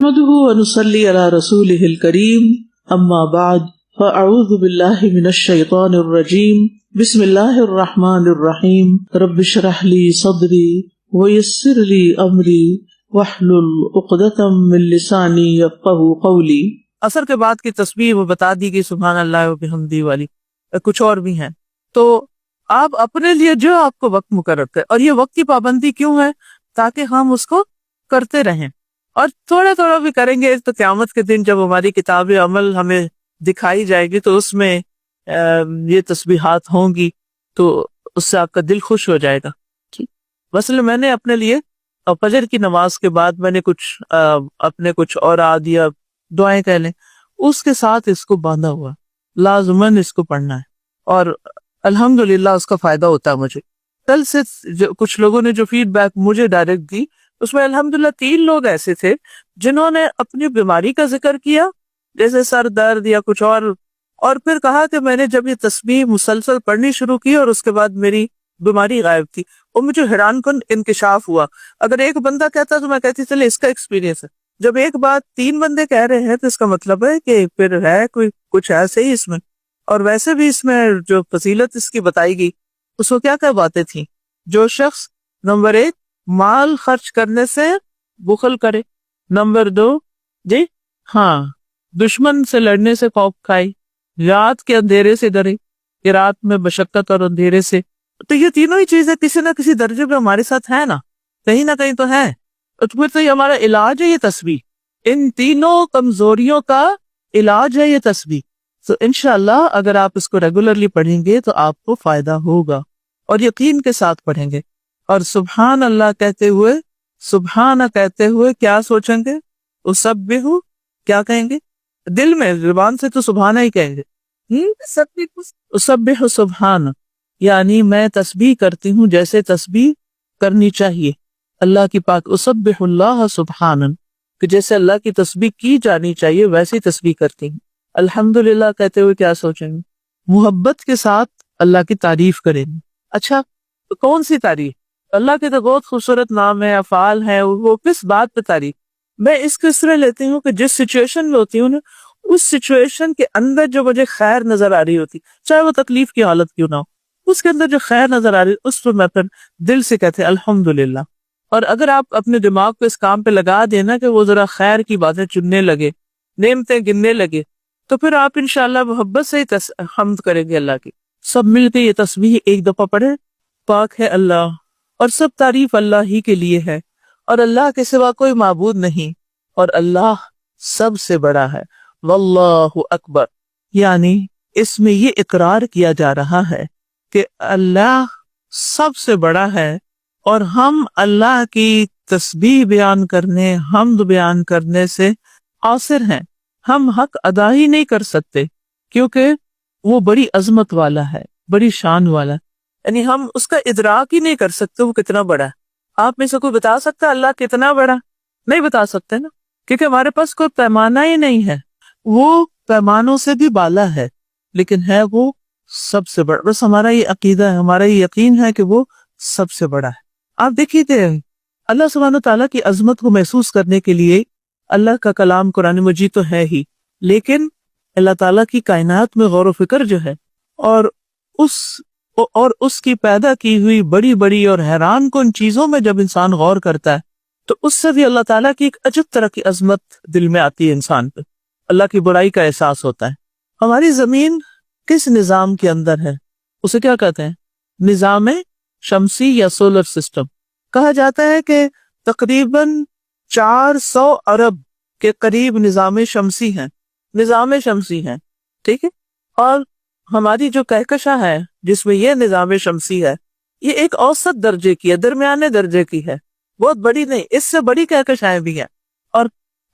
نحمده ونصلي على رسوله الكريم أما بعد فأعوذ بالله من الشيطان الرجيم بسم الله الرحمن الرحيم رب اشرح لي صدري ويسر لي أمري واحلل عقدة من لساني يفقهوا قولي۔ عصر کے بعد کی تسبیح وہ بتا دی گئی سبحان اللہ و بحمدہ والی، کچھ اور بھی ہیں۔ تو آپ اپنے لیے جو آپ کو وقت مقرر کریں، اور یہ وقت کی پابندی کیوں ہے؟ تاکہ ہم اس کو کرتے رہیں، اور تھوڑا تھوڑا بھی کریں گے تو قیامت کے دن جب ہماری کتاب عمل ہمیں دکھائی جائے گی تو اس میں یہ تسبیحات ہوں گی، تو اس سے آپ کا دل خوش ہو جائے گا۔ مثلا میں نے اپنے لیے فجر کی نماز کے بعد میں نے اپنے کچھ اور یا دعائیں کہہ لیں، اس کے ساتھ اس کو باندھا ہوا، لازماً اس کو پڑھنا ہے، اور الحمدللہ اس کا فائدہ ہوتا ہے مجھے۔ کل سے کچھ لوگوں نے جو فیڈ بیک مجھے ڈائریکٹ دی، اس میں الحمدللہ 3 لوگ ایسے تھے جنہوں نے اپنی بیماری کا ذکر کیا، جیسے سر درد یا کچھ اور پھر کہا کہ میں نے جب یہ تسبیح مسلسل پڑھنی شروع کی اور اس کے بعد میری بیماری غائب تھی، اور مجھے حیران کن انکشاف ہوا۔ اگر ایک بندہ کہتا تو میں کہتی چلے اس کا ایکسپیرینس ہے، جب ایک بات 3 بندے کہہ رہے ہیں تو اس کا مطلب ہے کہ پھر ہے کچھ ایسے ہی اس میں۔ اور ویسے بھی اس میں جو فضیلت اس کی بتائی گئی، اس کو کیا باتیں تھیں؟ جو شخص نمبر 1 مال خرچ کرنے سے بخل کرے، نمبر 2 دشمن سے لڑنے سے خوف کھائے، رات کے اندھیرے سے ڈرے کہ رات میں مشقت اور اندھیرے سے۔ تو یہ تینوں ہی چیزیں کسی نہ کسی درجے پہ ہمارے ساتھ ہے نا، کہیں نہ کہیں تو ہے، پھر تو یہ ہمارا علاج ہے، یہ تسبیح ان تینوں کمزوریوں کا علاج ہے یہ تسبیح۔ تو انشاءاللہ اگر آپ اس کو ریگولرلی پڑھیں گے تو آپ کو فائدہ ہوگا، اور یقین کے ساتھ پڑھیں گے، اور سبحان اللہ کہتے ہوئے، سبحانہ کہتے ہوئے کیا سوچیں گے؟ اسبح، کیا کہیں گے؟ دل میں، زبان سے تو سبحانہ ہی کہیں گے، اسبح سبحانہ، یعنی میں تسبیح کرتی ہوں جیسے تسبیح کرنی چاہیے اللہ کی پاک، اسبح اللہ سبحانہ، کہ جیسے اللہ کی تسبیح کی جانی چاہیے ویسے تسبیح کرتی ہوں۔ الحمدللہ کہتے ہوئے کیا سوچیں گے؟ محبت کے ساتھ اللہ کی تعریف کریں گے۔ اچھا، تو کون سی تعریف؟ اللہ کے تو بہت خوبصورت نام ہے، افعال ہیں، وہ کس بات پہ تعریف؟ میں اس کو اس طرح لیتی ہوں کہ جس سچویشن میں ہوتی ہوں نا، اس سچویشن کے اندر جو مجھے خیر نظر آ رہی ہوتی، چاہے وہ تکلیف کی حالت کیوں نہ ہو، اس کے اندر جو خیر نظر آ رہی اس پہ میں پھر دل سے کہتے الحمدللہ۔ اور اگر آپ اپنے دماغ کو اس کام پہ لگا دینا کہ وہ ذرا خیر کی باتیں چننے لگے، نعمتیں گننے لگے، تو پھر آپ انشاءاللہ محبت سے ہی حمد کریں گے اللہ کی۔ سب مل کے یہ تسبیح ایک دفعہ پڑھیں، پاک ہے اللہ اور سب تعریف اللہ ہی کے لیے ہے، اور اللہ کے سوا کوئی معبود نہیں، اور اللہ سب سے بڑا ہے، واللہ اکبر۔ یعنی اس میں یہ اقرار کیا جا رہا ہے کہ اللہ سب سے بڑا ہے، اور ہم اللہ کی تسبیح بیان کرنے، حمد بیان کرنے سے قاصر ہیں، ہم حق ادا ہی نہیں کر سکتے، کیونکہ وہ بڑی عظمت والا ہے، بڑی شان والا ہے، یعنی ہم اس کا ادراک ہی نہیں کر سکتے وہ کتنا بڑا ہے۔ آپ میں سے کوئی بتا سکتا ہے اللہ کتنا بڑا؟ نہیں بتا سکتے نا، کیونکہ ہمارے پاس کوئی پیمانہ ہی نہیں ہے، وہ پیمانوں سے بھی بالا ہے، لیکن ہے وہ سب سے بڑا۔ بس ہمارا یہ عقیدہ ہے، ہمارا یہ یقین ہے کہ وہ سب سے بڑا ہے۔ آپ دیکھیے کہ اللہ سبحانہ وتعالیٰ کی عظمت کو محسوس کرنے کے لیے اللہ کا کلام قرآن مجید تو ہے ہی، لیکن اللہ تعالیٰ کی کائنات میں غور و فکر جو ہے، اور اس کی پیدا کی ہوئی بڑی بڑی اور حیران کن چیزوں میں جب انسان غور کرتا ہے تو اس سے بھی اللہ تعالیٰ کی ایک عجب طرح کی عظمت دل میں آتی ہے، انسان پہ اللہ کی بڑائی کا احساس ہوتا ہے۔ ہماری زمین کس نظام کے اندر ہے؟ اسے کیا کہتے ہیں؟ نظام شمسی یا سولر سسٹم۔ کہا جاتا ہے کہ تقریباً 400 ارب کے قریب نظام شمسی ہیں، ٹھیک ہے؟ اور ہماری جو کہکشاں ہے جس میں یہ نظام شمسی ہے، یہ ایک اوسط درجے کی ہے، درمیانے درجے کی ہے، بہت بڑی نہیں، اس سے بڑی کہکشائیں بھی ہیں۔ اور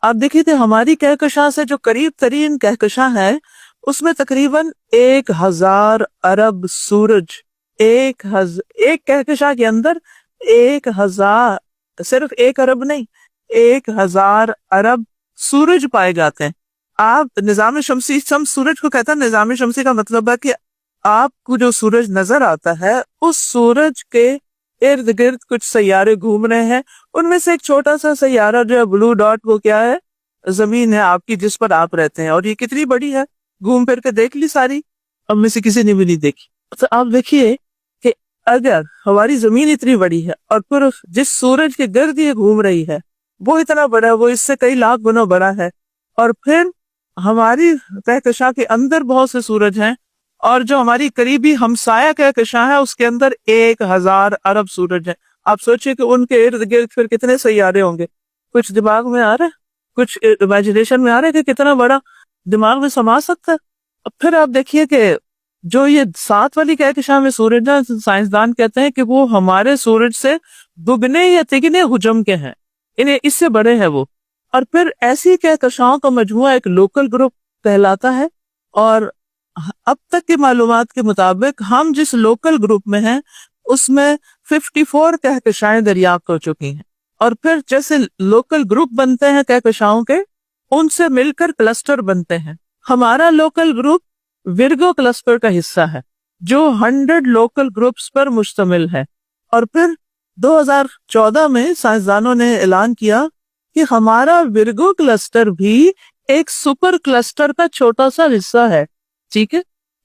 آپ دیکھیے کہ ہماری کہکشاں سے جو قریب ترین کہکشاں ہے، اس میں تقریباً 1000 ارب سورج، ایک کہکشاں کے اندر 1000، صرف 1 ارب نہیں، 1000 ارب سورج پائے جاتے ہیں۔ آپ نظام شمسی، سورج کو کہتا ہے، نظام شمسی کا مطلب ہے کہ آپ کو جو سورج نظر آتا ہے اس سورج کے ارد گرد کچھ سیارے گھوم رہے ہیں، ان میں سے ایک چھوٹا سا سیارہ جو ہے بلو ڈاٹ، وہ کیا ہے؟ زمین ہے آپ کی جس پر آپ رہتے ہیں، اور یہ کتنی بڑی ہے، گھوم پھر کے دیکھ لی ساری، اب میں سے کسی نے بھی نہیں دیکھی۔ تو آپ دیکھیے کہ اگر ہماری زمین اتنی بڑی ہے اور پھر جس سورج کے گرد یہ گھوم رہی ہے وہ اتنا بڑا ہے، وہ اس سے کئی لاکھ گنا بڑا ہے، اور پھر ہماری کہکشاں کے اندر بہت سے سورج ہیں، اور جو ہماری قریبی ہمسایہ کہکشاں ہے اس کے اندر 1000 ارب سورج ہیں۔ آپ سوچئے کہ ان کے ارد گرد پھر کتنے سیارے ہوں گے۔ کچھ دماغ میں آ رہا ہے، کچھ امیجنیشن میں آ رہا ہے کہ کتنا بڑا دماغ میں سما سکتا ہے۔ اب پھر آپ دیکھیے کہ جو یہ 7 والی کہکشاں میں سورج ہیں، سائنسدان کہتے ہیں کہ وہ ہمارے سورج سے دگنے یا تگنے حجم کے ہیں، انہیں اس سے بڑے ہیں وہ۔ اور پھر ایسی کہکشاؤں کا مجموعہ ایک لوکل گروپ کہلاتا ہے، اور اب تک کی معلومات کے مطابق ہم جس لوکل گروپ میں ہیں اس میں 54 کہکشائیں دریافت ہو چکی ہیں، اور پھر جیسے لوکل گروپ بنتے ہیں کہکشاؤں کے، ان سے مل کر کلسٹر بنتے ہیں۔ ہمارا لوکل گروپ ورگو کلسٹر کا حصہ ہے جو 100 لوکل گروپس پر مشتمل ہے، اور پھر 2014 میں سائنسدانوں نے اعلان کیا کہ ہمارا ورگو کلسٹر بھی ایک سپر کلسٹر کا چھوٹا سا حصہ ہے، ٹھیک ہے۔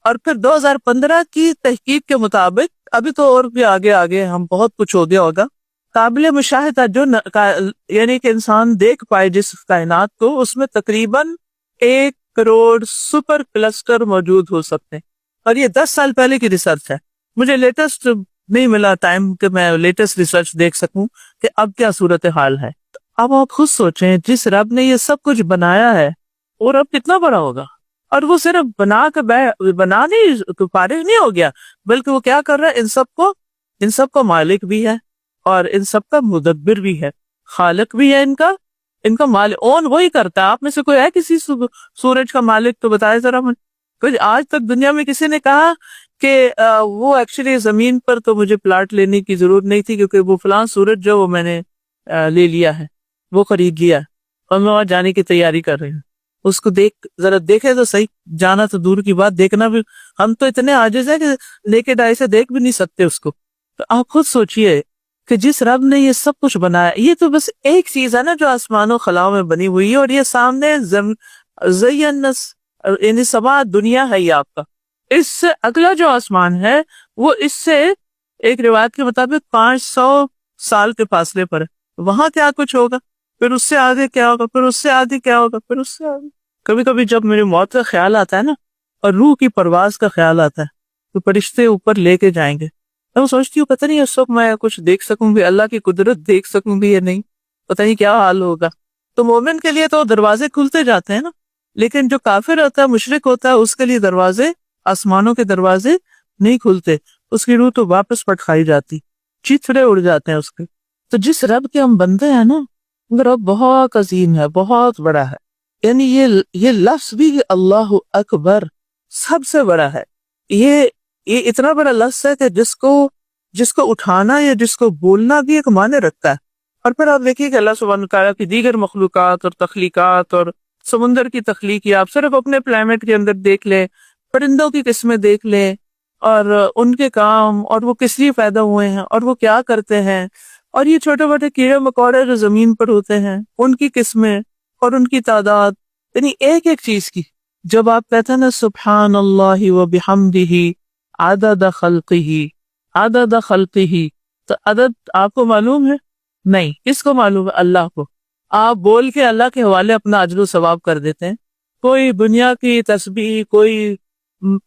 اور پھر 2015 کی تحقیق کے مطابق، ابھی تو اور بھی آگے ہم بہت کچھ ہو گیا ہوگا، قابل مشاہدہ جو یعنی کہ انسان دیکھ پائے جس کائنات کو، اس میں تقریباً 1 کروڑ سپر کلسٹر موجود ہو سکتے ہیں، اور یہ 10 سال پہلے کی ریسرچ ہے۔ مجھے لیٹسٹ نہیں ملا ٹائم کہ میں لیٹسٹ ریسرچ دیکھ سکوں کہ اب کیا صورتحال ہے۔ اب آپ خود سوچیں، جس رب نے یہ سب کچھ بنایا ہے وہ رب کتنا بڑا ہوگا، اور وہ صرف بنا نہیں فارغ نہیں ہو گیا، بلکہ وہ کیا کر رہا ہے، ان سب کو مالک بھی ہے، اور ان سب کا مدبر بھی ہے، خالق بھی ہے، ان کا مالک اون وہی کرتا ہے۔ آپ میں سے کوئی ہے کسی سورج کا مالک تو بتائے ذرا مجھے۔ کوئی آج تک دنیا میں کسی نے کہا کہ وہ ایکچولی زمین پر تو مجھے پلاٹ لینے کی ضرورت نہیں تھی، کیونکہ وہ فلاں سورج جو وہ میں نے لے لیا ہے، وہ خرید لیا، اور میں وہاں جانے کی تیاری کر رہی ہوں۔ اس کو ذرا دیکھے تو صحیح، جانا تو دور کی بات، دیکھنا بھی ہم تو اتنے عاجز ہیں کہ نیکڈ آئی سے دیکھ بھی نہیں سکتے اس کو۔ تو آپ خود سوچئے کہ جس رب نے یہ سب کچھ بنایا، یہ تو بس ایک چیز ہے نا جو آسمان و خلاؤں میں بنی ہوئی ہے، اور یہ سامنے یعنی سما دنیا ہے یہ آپ کا۔ اس سے اگلا جو آسمان ہے وہ اس سے ایک روایت کے مطابق 500 سال کے فاصلے پر ہے، وہاں کیا کچھ ہوگا، پھر اس سے آگے کیا ہوگا، پھر اس سے آگے کیا ہوگا، پھر اس سے آگے۔ کبھی کبھی جب میری موت کا خیال آتا ہے نا، اور روح کی پرواز کا خیال آتا ہے، تو فرشتے اوپر لے کے جائیں گے، میں سوچتی ہوں پتہ نہیں اس وقت میں کچھ دیکھ سکوں گی، اللہ کی قدرت دیکھ سکوں گی یا نہیں، پتہ نہیں کیا حال ہوگا۔ تو مومن کے لیے تو دروازے کھلتے جاتے ہیں نا، لیکن جو کافر ہوتا ہے، مشرک ہوتا ہے، اس کے لیے دروازے، آسمانوں کے دروازے نہیں کھلتے، اس کی روح تو واپس پٹخائی جاتی، چیتڑے اڑ جاتے ہیں اس کے۔ تو جس رب کے ہم بندے ہیں نا، رب بہت عظیم ہے، بہت بڑا ہے، یعنی یہ لفظ بھی اللہ اکبر سب سے بڑا ہے۔ یہ اتنا بڑا لفظ ہے کہ جس کو اٹھانا یا جس کو بولنا بھی ایک معنی رکھتا ہے۔ اور پھر آپ دیکھیے کہ اللہ سبحانہ وتعالیٰ کی دیگر مخلوقات اور تخلیقات، اور سمندر کی تخلیق کی آپ صرف اپنے پلانٹ کے اندر دیکھ لیں، پرندوں کی قسمیں دیکھ لیں، اور ان کے کام، اور وہ کس لیے پیدا ہوئے ہیں، اور وہ کیا کرتے ہیں، اور یہ چھوٹے موٹے کیڑے مکوڑے جو زمین پر ہوتے ہیں ان کی قسمیں اور ان کی تعداد، یعنی ایک ایک چیز کی۔ جب آپ کہتے ہیں نا سبحان اللہ و بحمدہ عدد خلقہ، تو عدد آپ کو معلوم ہے؟ نہیں، کس کو معلوم ہے؟ اللہ کو۔ آپ بول کے اللہ کے حوالے اپنا اجر و ثواب کر دیتے ہیں۔ کوئی دنیا کی تسبیح، کوئی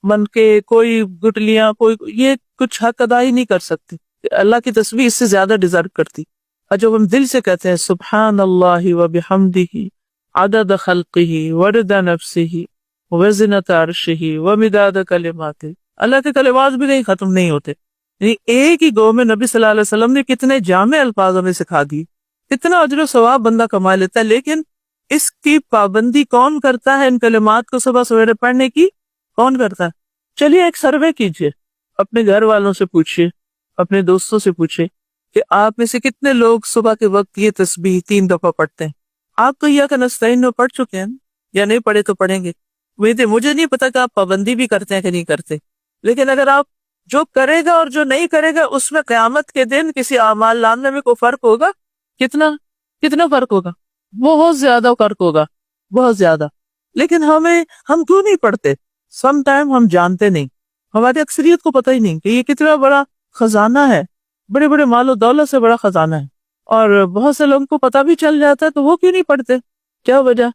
منکے، کوئی گٹلیاں، کوئی یہ کچھ حق ادا ہی نہیں کر سکتی۔ اللہ کی تسبیح اس سے زیادہ ڈیزرو کرتی۔ اور جب ہم دل سے کہتے ہیں سبحان اللہ و بحمدہ عدد خلقہ ورضا نفسہ وزنۃ عرشہ ومداد کلماتہ، اللہ کے کلمات بھی نہیں ختم نہیں ہوتے۔ یعنی ایک ہی گو میں نبی صلی اللہ علیہ وسلم نے کتنے جامع الفاظ ہمیں سکھا دی، کتنا اجر و ثواب بندہ کما لیتا ہے، لیکن اس کی پابندی کون کرتا ہے؟ ان کلمات کو صبح سویرے پڑھنے کی کون کرتا ہے؟ چلیے ایک سروے کیجئے، اپنے گھر والوں سے پوچھئے، اپنے دوستوں سے پوچھئے کہ آپ میں سے کتنے لوگ صبح کے وقت یہ تسبیح 3 دفعہ پڑھتے ہیں۔ آپ تو یا کہ نستعین میں پڑھ چکے ہیں یا نہیں پڑھے تو پڑھیں گے۔ مجھے نہیں پتا کہ آپ پابندی بھی کرتے ہیں کہ نہیں کرتے، لیکن اگر آپ جو کرے گا اور جو نہیں کرے گا اس میں قیامت کے دن کسی اعمال نامے میں کوئی فرق ہوگا؟ کتنا فرق ہوگا؟ بہت زیادہ فرق ہوگا۔ بہت زیادہ. لیکن ہم کیوں نہیں پڑھتے؟ سم ٹائم ہم جانتے نہیں، ہماری اکثریت کو پتہ ہی نہیں کہ یہ کتنا بڑا خزانہ ہے، بڑے بڑے مال و دولت سے بڑا خزانہ ہے. اور بہت سے لوگوں کو پتہ بھی چل جاتا ہے تو وہ کیوں نہیں پڑھتے؟ کیا وجہ؟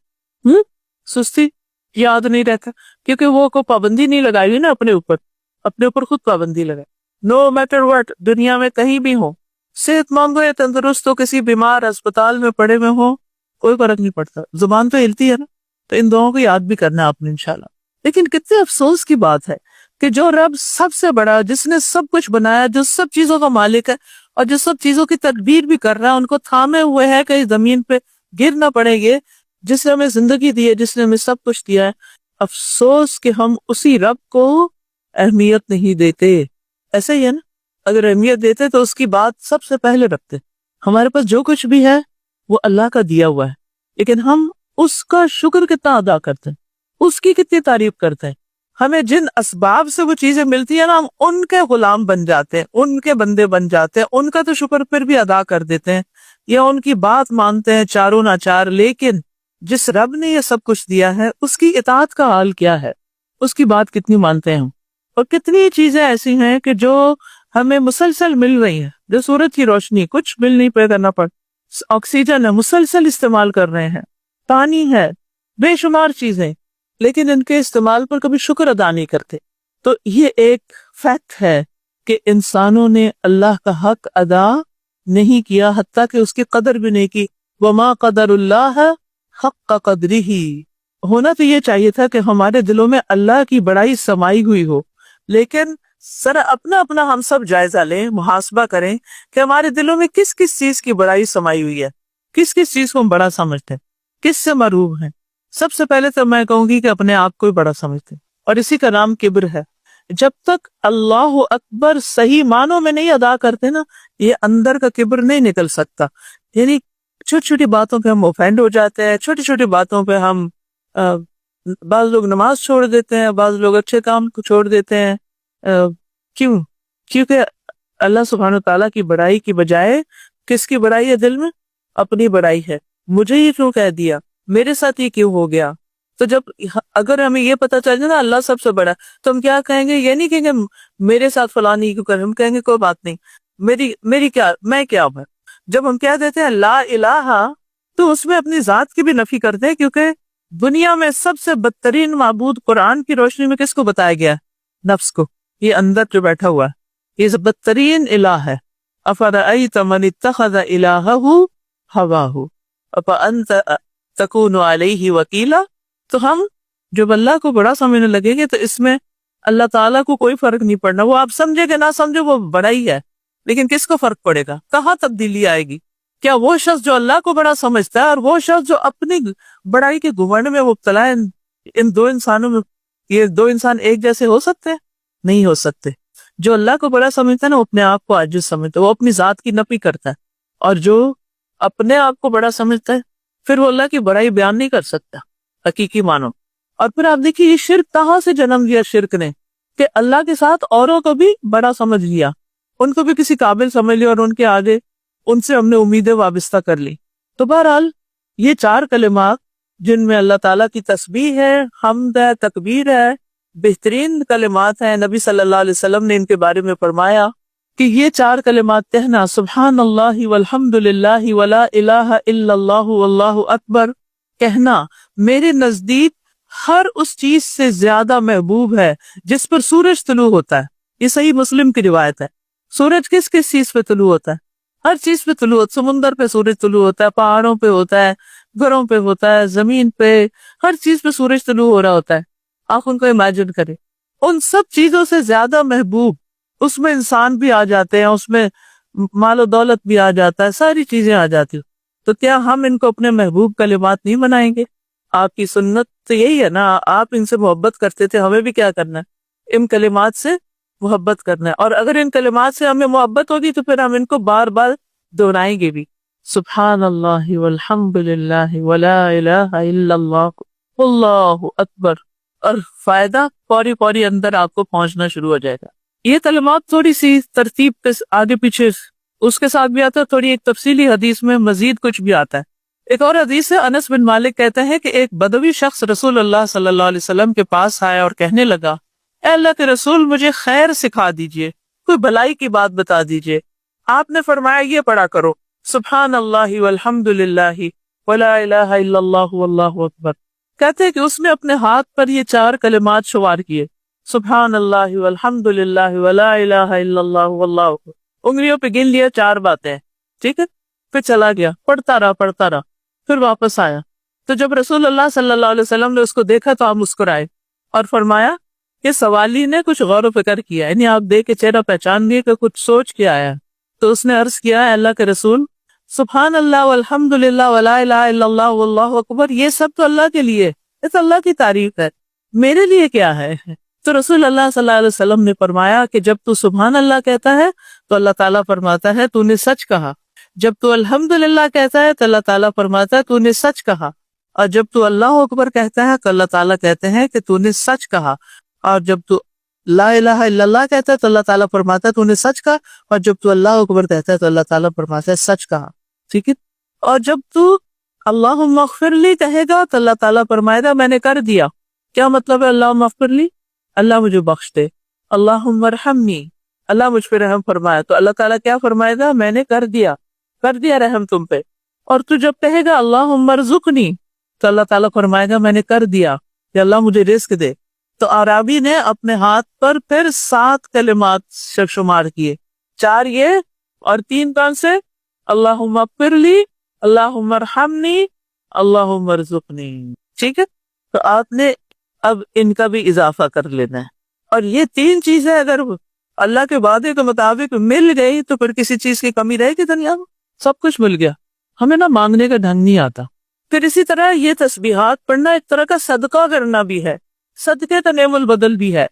سستی، یاد نہیں رہتا، کیونکہ وہ کو پابندی نہیں لگائی ہوئی نا اپنے اوپر خود پابندی لگائے. نو میٹر واٹ، دنیا میں کہیں بھی ہو، صحت مند ہو یا تندرست ہو، کسی بیمار اسپتال میں پڑے ہوئے ہو، کوئی فرق نہیں پڑتا. زبان تو ہلتی ہے نا، تو ان دعاؤں کو یاد بھی کرنا ہے آپ نے انشاءاللہ. لیکن کتنے افسوس کی بات ہے کہ جو رب سب سے بڑا، جس نے سب کچھ بنایا، جو سب چیزوں کا مالک ہے اور جو سب چیزوں کی تدبیر بھی کر رہا ہے، ان کو تھامے ہوئے ہے کہ زمین پہ گر نہ پڑیں گے، جس نے ہمیں زندگی دی ہے، جس نے ہمیں سب کچھ دیا ہے. افسوس کہ ہم اسی رب کو اہمیت نہیں دیتے. ایسا ہی ہے نا، اگر اہمیت دیتے تو اس کی بات سب سے پہلے رکھتے. ہمارے پاس جو کچھ بھی ہے وہ اللہ کا دیا ہوا ہے، لیکن ہم اس کا شکر کتنا ادا کرتے ہیں، اس کی کتنی تعریف کرتے ہیں. ہمیں جن اسباب سے وہ چیزیں ملتی ہیں نا، ہم ان کے غلام بن جاتے ہیں، ان کے بندے بن جاتے ہیں. ان کا تو شکر پھر بھی ادا کر دیتے ہیں یا ان کی بات مانتے ہیں چاروں ناچار. لیکن جس رب نے یہ سب کچھ دیا ہے اس کی اطاعت کا حال کیا ہے، اس کی بات کتنی مانتے ہیں ہم. اور کتنی چیزیں ایسی ہیں کہ جو ہمیں مسلسل مل رہی ہیں، جو سورج کی روشنی، کچھ بل نہیں پے کرنا پڑ، آکسیجن ہے، مسلسل استعمال کر رہے ہیں، پانی ہے، بے شمار چیزیں، لیکن ان کے استعمال پر کبھی شکر ادا نہیں کرتے. تو یہ ایک فیکٹ ہے کہ انسانوں نے اللہ کا حق ادا نہیں کیا، حتیٰ کہ اس کی قدر بھی نہیں کی. وما قدر اللہ حق قدرہ. ہونا تو یہ چاہیے تھا کہ ہمارے دلوں میں اللہ کی بڑائی سمائی ہوئی ہو، لیکن ذرا اپنا ہم سب جائزہ لیں، محاسبہ کریں کہ ہمارے دلوں میں کس کس چیز کی بڑائی سمائی ہوئی ہے، کس کس چیز کو ہم بڑا سمجھتے ہیں، کس سے مروب ہیں. سب سے پہلے تو میں کہوں گی کہ اپنے آپ کو ہی بڑا سمجھتے ہیں، اور اسی کا نام کبر ہے. جب تک اللہ اکبر صحیح معنوں میں نہیں ادا کرتے نا، یہ اندر کا کبر نہیں نکل سکتا. یعنی چھوٹی چھوٹی باتوں پہ ہم اوفینڈ ہو جاتے ہیں، چھوٹی چھوٹی باتوں پہ ہم بعض لوگ نماز چھوڑ دیتے ہیں، بعض لوگ اچھے کام کو چھوڑ دیتے ہیں. کیوں؟ کیونکہ اللہ سبحانہ تعالیٰ کی بڑائی کی بجائے کس کی بڑائی ہے دل میں؟ اپنی بڑائی ہے. مجھے یہ کیوں کہہ دیا، میرے ساتھ یہ کیوں ہو گیا. تو جب اگر ہمیں یہ پتا چل جائے نا اللہ سب سے بڑا، تو ہم کیا کہیں گے؟ یہ نہیں کہیں گے میرے ساتھ فلاں نہیں کیوں کر، ہم کہیں گے کوئی بات نہیں، میری کیا، میں کیا ہوں. جب ہم کہہ دیتے ہیں لا الہ، تو اس میں اپنی ذات کی بھی نفی کرتے ہیں، کیونکہ دنیا میں سب سے بدترین معبود قرآن کی روشنی میں کس کو بتایا گیا؟ نفس کو. یہ اندر جو بیٹھا ہوا ہے یہ بدترین الہ ہے. افرأیت من اتخذ الہہ ہواہ افانت تکون علیہ وکیلا. تو ہم جب اللہ کو بڑا سمجھنے لگیں گے تو اس میں اللہ تعالیٰ کو کوئی فرق نہیں پڑنا. وہ آپ سمجھے کہ نہ سمجھے وہ بڑا ہی ہے، لیکن کس کو فرق پڑے گا؟ کہاں تبدیلی آئے گی؟ کیا وہ شخص جو اللہ کو بڑا سمجھتا ہے اور وہ شخص جو اپنی بڑائی کے گھمنڈ میں مبتلا ہے، ان دو انسانوں میں یہ دو انسان ایک جیسے ہو سکتے ہیں؟ نہیں ہو سکتے. جو اللہ کو بڑا سمجھتا ہے نا، وہ اپنے آپ کو عاجز سمجھتا ہے، وہ اپنی ذات کی نفی کرتا ہے. اور جو اپنے آپ کو بڑا سمجھتا ہے پھر وہ اللہ کی بڑائی بیان نہیں کر سکتا حقیقی معنوں. اور پھر آپ دیکھیے یہ شرک کہاں سے جنم لیا شرک نے، کہ اللہ کے ساتھ اوروں کو بھی بڑا سمجھ لیا، ان کو بھی کسی قابل سمجھ لیا اور ان کے آگے ان سے ہم نے امیدیں وابستہ کر لی. تو بہرحال یہ چار کلمات جن میں اللہ تعالیٰ کی تسبیح ہے، حمد ہے، تکبیر ہے، بہترین کلمات ہیں. نبی صلی اللہ علیہ وسلم نے ان کے بارے میں فرمایا کہ یہ چار کلمات کہنا، سبحان اللہ والحمد للہ ولا الہ الا اللہ واللہ اکبر، کہنا میرے نزدیک ہر اس چیز سے زیادہ محبوب ہے جس پر سورج طلوع ہوتا ہے. یہ صحیح مسلم کی روایت ہے. سورج کس کس چیز پہ طلوع ہوتا ہے؟ ہر چیز پہ طلوع ہوتا ہے. سمندر پہ سورج طلوع ہوتا ہے، پہاڑوں پہ ہوتا ہے، گھروں پہ ہوتا ہے، زمین پہ، ہر چیز پہ سورج طلوع ہو رہا ہوتا ہے. آپ ان کو امیجن کریں. ان سب چیزوں سے زیادہ محبوب، اس میں انسان بھی آ جاتے ہیں، اس میں مال و دولت بھی آ جاتا ہے، ساری چیزیں آ جاتی. تو کیا ہم ان کو اپنے محبوب کلمات نہیں بنائیں گے؟ آپ کی سنت تو یہی ہے نا، آپ ان سے محبت کرتے تھے، ہمیں بھی کیا کرنا ہے؟ ان کلمات سے محبت کرنا ہے. اور اگر ان کلمات سے ہمیں محبت ہوگی تو پھر ہم ان کو بار بار دہرائیں گے بھی. سبحان اللہ والحمد للہ ولا الہ الا اللہ واللہ اکبر. اور فائدہ فوری فوری اندر آپ کو پہنچنا شروع ہو جائے گا. یہ کلمات تھوڑی سی ترتیب پہ آگے پیچھے اس کے ساتھ بھی آتا ہے، تھوڑی ایک تفصیلی حدیث میں مزید کچھ بھی آتا ہے. ایک اور حدیث ہے، انس بن مالک کہتے ہیں کہ ایک بدوی شخص رسول اللہ صلی اللہ علیہ وسلم کے پاس آیا اور کہنے لگا، اے اللہ کے رسول، مجھے خیر سکھا دیجئے، کوئی بھلائی کی بات بتا دیجئے۔ آپ نے فرمایا یہ پڑھا کرو، سبحان اللہ والحمد للہ ولا الہ الا اللہ واللہ اکبر۔ کہتے ہیں کہ اس نے اپنے ہاتھ پر یہ 4 کلمات شمار کیے، سبحان اللہ والحمد للہ ولا الہ الا اللہ واللہ اکبر، انگلیوں پہ گن لیا 4 باتیں، ٹھیک ہے، پھر چلا گیا، پڑھتا رہا، پھر واپس آیا۔ تو جب رسول اللہ صلی اللہ علیہ وسلم نے اس کو دیکھا تو آپ مسکرائے اور فرمایا کہ سوالی نے کچھ غور و فکر کیا، یعنی آپ دیکھ کے چہرہ پہچان گئے کہ کچھ سوچ کے آیا۔ تو اس نے عرض کیا، اے اللہ کے رسول، سبحان اللہ والحمد للہ ولا الہ الا اللہ واللہ اکبر، یہ سب تو اللہ کے لیے، یہ تو اللہ کی تعریف ہے، میرے لیے کیا ہے؟ تو رسول اللہ صلی اللہ علیہ وسلم نے فرمایا کہ جب تو سبحان اللہ کہتا ہے تو اللہ تعالیٰ فرماتا ہے تو نے سچ کہا، جب تو الحمدللہ کہتا ہے تو اللہ تعالیٰ فرماتا ہے تو نے سچ کہا، اور جب تو اللہ اکبر کہتا ہے تو اللہ تعالیٰ کہتے ہیں کہ تو نے سچ کہا، اور جب تو لا الہ الا اللہ کہتا ہے تو اللہ تعالیٰ فرماتا ہے تو نے سچ کہا، اور جب تو اللہ اکبر کہتا ہے تو اللہ تعالیٰ فرماتا ہے سچ کہا، ٹھیک ہے۔ اور جب تو اللہم اغفر لی کہے گا تو اللہ تعالیٰ فرمائے گا میں نے کر دیا۔ کیا مطلب ہے اللہم اغفر لی؟ اللہ مجھے بخش دے۔ اللہم ارحمنی، اللہ مجھ پہ رحم فرمایا، تو اللہ تعالیٰ کیا فرمائے گا؟ میں نے کر دیا رحم تم پہ۔ اور تو جب کہے گا اللہم ارزقنی تو اللہ تعالیٰ فرمائے گا میں نے کر دیا کہ اللہ مجھے رزق دے۔ تو عرابی نے اپنے ہاتھ پر پھر 7 کلمات شمار کیے، 4 یہ اور 3 کون سے؟ اللہم اغفر لی، اللہم ارحمنی، اللہم ارزقنی، ٹھیک ہے۔ تو آپ نے اب ان کا بھی اضافہ کر لینا ہے، اور یہ 3 چیزیں اگر اللہ کے وعدے کے مطابق مل گئی تو پھر کسی چیز کی کمی رہے گی دنیا میں؟ سب کچھ مل گیا، ہمیں نہ مانگنے کا ڈھنگ نہیں آتا۔ پھر اسی طرح یہ تسبیحات پڑھنا ایک طرح کا صدقہ کرنا بھی ہے، صدقے کا نعم البدل بھی ہے۔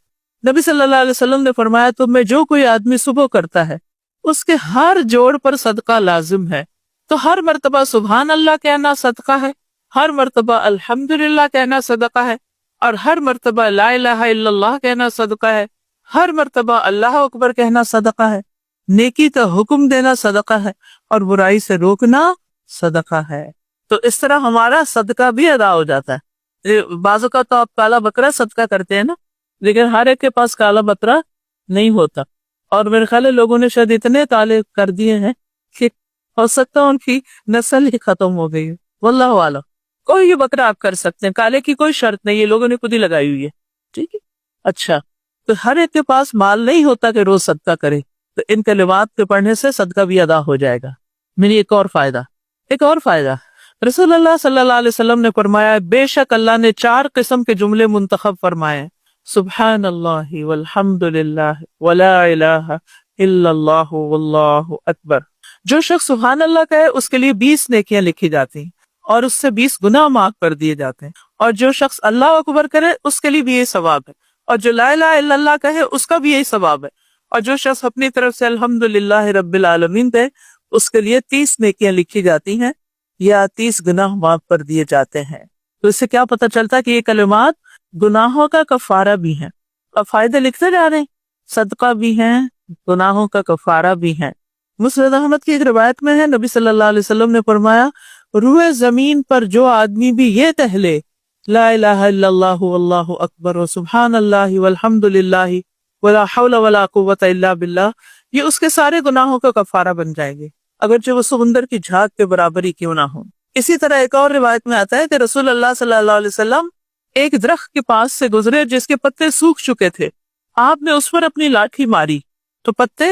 نبی صلی اللہ علیہ وسلم نے فرمایا تم میں جو کوئی آدمی صبح کرتا ہے اس کے ہر جوڑ پر صدقہ لازم ہے، تو ہر مرتبہ سبحان اللہ کہنا صدقہ ہے، ہر مرتبہ الحمدللہ کہنا صدقہ ہے، اور ہر مرتبہ لا الہ الا اللہ کہنا صدقہ ہے، ہر مرتبہ اللہ اکبر کہنا صدقہ ہے، نیکی کا حکم دینا صدقہ ہے، اور برائی سے روکنا صدقہ ہے۔ تو اس طرح ہمارا صدقہ بھی ادا ہو جاتا ہے۔ بعض اوقات تو آپ کالا بکرا صدقہ کرتے ہیں نا، لیکن ہر ایک کے پاس کالا بکرا نہیں ہوتا، اور میرے خیال ہے لوگوں نے شاید اتنے کالے کر دیے ہیں کہ ہو سکتا ہے ان کی نسل ہی ختم ہو گئی ہے، واللہ اعلم۔ کوئی بھی بکرا آپ کر سکتے ہیں، کالے کی کوئی شرط نہیں ہے، لوگوں نے خود ہی لگائی ہوئی ہے، ٹھیک ہے۔ اچھا، تو ہر ایک کے پاس مال نہیں ہوتا کہ روز صدقہ کرے، تو ان کلمات کے پڑھنے سے صدقہ بھی ادا ہو جائے گا۔ میری ایک اور فائدہ رسول اللہ صلی اللہ علیہ وسلم نے فرمایا بے شک اللہ نے 4 قسم کے جملے منتخب فرمائے، سبحان اللہ والحمد للہ ولا الہ الا اللہ واللہ اکبر۔ جو شخص سبحان اللہ کہے اس کے لیے 20 نیکیاں لکھی جاتی ہیں اور اس سے 20 گناہ معاف کر دیے جاتے ہیں، اور جو شخص اللہ اکبر کرے اس کے لیے بھی یہ ثواب ہے، اور جو لا الہ الا اللہ کہے اس کا بھی یہی ثواب ہے، اور جو شخص اپنی طرف سے الحمدللہ رب العالمین کہے اس کے لیے 30 نیکیاں لکھی جاتی ہیں یا 30 گناہ معاف کر دیے جاتے ہیں۔ تو اس سے کیا پتہ چلتا ہے کہ یہ کلمات گناہوں کا کفارہ بھی ہیں، اور فائدے لکھتے جا رہے ہیں، صدقہ بھی ہیں، گناہوں کا کفارہ بھی ہیں۔ مسند احمد کی ایک روایت میں ہے نبی صلی اللہ علیہ وسلم نے فرمایا روئے زمین پر جو آدمی بھی یہ کہہ لے لا الہ الا اللہ واللہ اکبر و سبحان اللہ والحمد للہ ولا حول ولا قوت الا باللہ، یہ اس کے سارے گناہوں کا کفارہ بن جائے گے، اگرچہ وہ سمندر کی جھاگ کے برابر ہی کیوں نہ ہو۔ اسی طرح ایک اور روایت میں آتا ہے کہ رسول اللہ صلی اللہ علیہ وسلم ایک درخت کے پاس سے گزرے جس کے پتے سوکھ چکے تھے، آپ نے اس پر اپنی لاٹھی ماری تو پتے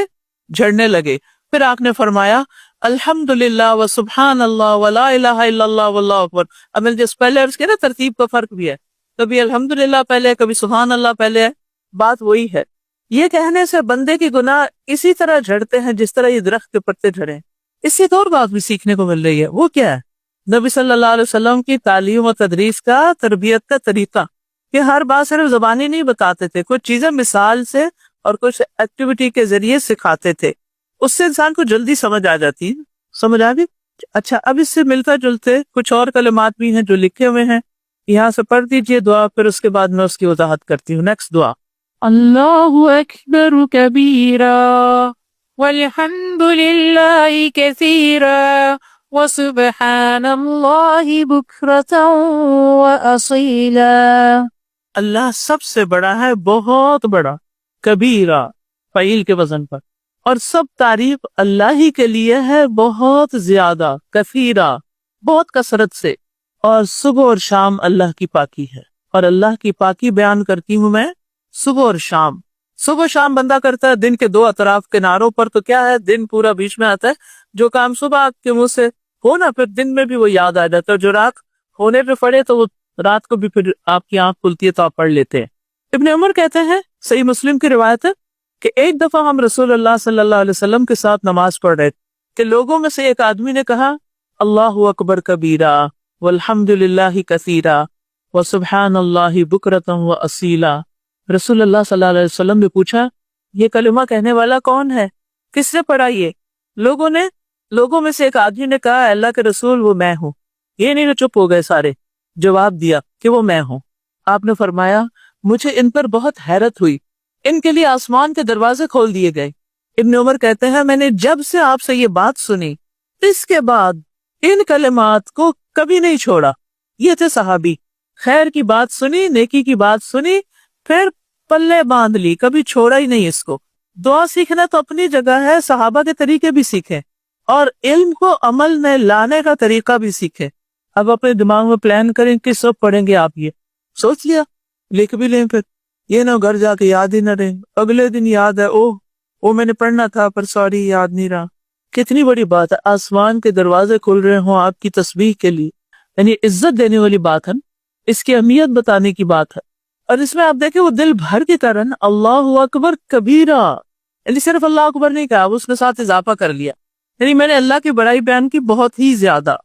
جھڑنے لگے، پھر آپ نے فرمایا الحمدللہ و سبحان اللہ ولا الہ الا اللہ واللہ اکبر۔ اب میں جس پہلے عرض کیا نا ترتیب کا فرق بھی ہے، کبھی الحمدللہ پہلے ہے، کبھی سبحان اللہ پہلے ہے، بات وہی ہے۔ یہ کہنے سے بندے کی گناہ اسی طرح جھڑتے ہیں جس طرح یہ درخت کے پتے جھڑے۔ اس سے ایک اور بات بھی سیکھنے کو مل رہی ہے، وہ کیا ہے؟ نبی صلی اللہ علیہ وسلم کی تعلیم و تدریس کا، تربیت کا طریقہ، کہ ہر بات صرف زبانی نہیں بتاتے تھے، کچھ چیزیں مثال سے اور کچھ ایکٹیویٹی کے ذریعے سکھاتے تھے، اس سے انسان کو جلدی سمجھ آ جاتی ہے۔ سمجھ آ گئی؟ اچھا، اب اس سے ملتا جلتے کچھ اور کلمات بھی ہیں جو لکھے ہوئے ہیں، یہاں سے پڑھ دیجئے دعا، پھر اس کے بعد میں اس کی وضاحت کرتی ہوں۔ نیکسٹ دعا، اللہ اکبر کبیرا والحمد للہ کثیرا وسبحان اللہ بکرۃ واصیلا۔ اللہ سب سے بڑا ہے، بہت بڑا، کبیرہ فعیل کے وزن پر، اور سب تعریف اللہ ہی کے لیے ہے، بہت زیادہ، کثیرہ بہت کثرت سے، اور صبح اور شام اللہ کی پاکی ہے، اور اللہ کی پاکی بیان کرتی ہوں میں صبح اور شام۔ صبح شام بندہ کرتا ہے دن کے دو اطراف کناروں پر، تو کیا ہے دن پورا بیچ میں آتا ہے، جو کام صبح آپ کے منہ سے ہو نا پھر دن میں بھی وہ یاد آ جاتا ہے، جو رات ہونے پہ پڑے تو وہ رات کو بھی پھر آپ کی آنکھ کھلتی ہے تو آپ پڑھ لیتے ہیں۔ ابن عمر کہتے ہیں، صحیح مسلم کی روایت ہے کہ ایک دفعہ ہم رسول اللہ صلی اللہ علیہ وسلم کے ساتھ نماز پڑھ رہے تھے کہ لوگوں میں سے ایک آدمی نے کہا اللہ اکبر کبیرہ والحمد للہ کثیرہ وسبحان اللہ بکرۃ واصیلا۔ رسول اللہ صلی اللہ علیہ وسلم نے پوچھا یہ کلمہ کہنے والا کون ہے، کس نے پڑھا یہ؟ لوگوں میں سے ایک آدمی نے کہا اللہ کے رسول وہ میں ہوں۔ یہ نہیں، چپ ہو گئے سارے، جواب دیا کہ وہ میں ہوں۔ آپ نے فرمایا مجھے ان پر بہت حیرت ہوئی، ان کے لیے آسمان کے دروازے کھول دیے گئے۔ ابن عمر کہتے ہیں میں نے جب سے آپ سے یہ بات سنی اس کے بعد ان کلمات کو کبھی نہیں چھوڑا۔ یہ تھے صحابی، خیر کی بات سنی، نیکی کی بات سنی، پھر پلے باندھ لی، کبھی چھوڑا ہی نہیں اس کو۔ دعا سیکھنا تو اپنی جگہ ہے، صحابہ کے طریقے بھی سیکھیں اور علم کو عمل میں لانے کا طریقہ بھی سیکھیں۔ اب اپنے دماغ میں پلان کریں کہ سب پڑھیں گے، آپ یہ سوچ لیا، لکھ بھی لیں، پھر یہ نہ گھر جا کے یاد ہی نہ رہے، اگلے دن یاد ہے او میں نے پڑھنا تھا پر سوری یاد نہیں رہا۔ کتنی بڑی بات ہے، آسمان کے دروازے کھل رہے ہوں آپ کی تسبیح کے لیے، یعنی عزت دینے والی بات ہے، اس کی اہمیت بتانے کی بات ہے۔ اور اس میں آپ دیکھیں وہ دل بھر کی طرح اللہ اکبر کبیرہ، یعنی صرف اللہ اکبر نہیں کہا، اس نے ساتھ اضافہ کر لیا، یعنی میں نے اللہ کی بڑائی بیان کی بہت ہی زیادہ۔